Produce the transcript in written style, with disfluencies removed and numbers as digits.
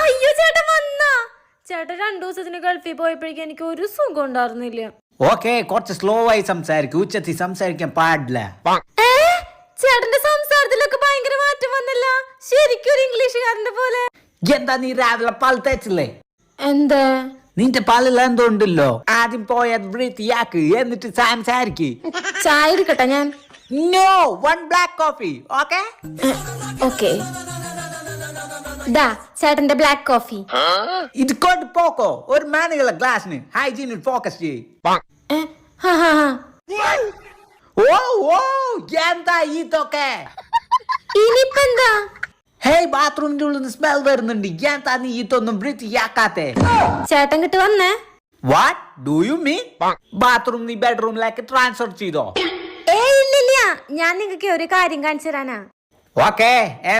അയ്യോ ചേട്ടൻ വന്നാ? ചേട്ടൻ 2 ദിവസത്തിന് ഗൾഫിൽ പോയപ്പോഴേക്കും എനിക്ക് ഒരു സുഖം ഉണ്ടായിരുന്നില്ല. ഓക്കെ, കുറച്ച് സ്ലോ ആയി സംസാരിക്കും, ഉച്ചത്തിൽ സംസാരിക്കാൻ പാടില്ല. ചേട്ടന്റെ സംസാരത്തിലൊക്കെ ഭയങ്കര മാറ്റം വന്നില്ല, ശരിക്കും ഒരു ഇംഗ്ലീഷുകാരന്റെ പോലെ. എന്താ നീ രാവിലെ പാൽ തേച്ചില്ലേ? എന്താ? നിന്റെ പാലിൽ എന്തോ ഉണ്ടല്ലോ, ആദ്യം പോയത് വൃത്തിയാക്ക്, എന്നിട്ട് സംസാരിക്ക്. ചായ എടുക്കട്ടെ ഞാൻ? No, 1 black coffee. Okay okay, ദാ ചേട്ടന്റെ ബ്ലാക്ക് കോഫി. ഇത് കൊണ്ട് പോക്കോ, ഒരു മാനുകള ഗ്ലാസിന് ഹൈജീനിൽ ഫോക്കസ് ചെയ്യ്. ഓ ഓ, എന്താ ഇതൊക്കെ? ഇനിയിപ്പെന്താ? ഹേയ്, ബാത്റൂമിന്റെ ഉള്ളിൽ നിന്ന് സ്മെൽ വരുന്നുണ്ട്, എന്താ നീ ഇതൊന്നും വൃത്തിയാക്കാത്തെ? ചേട്ടൻ കിട്ട് വന്നേ. What do you mean? Bathroom നീ ബെഡ്റൂമിലേക്ക് ട്രാൻസ്ഫർ ചെയ്തോ? ഇല്ലില്ല, ഞാൻ നിങ്ങൾക്ക് ഒരു കാര്യം കാണിച്ചു തരാനാ. ഓക്കെ.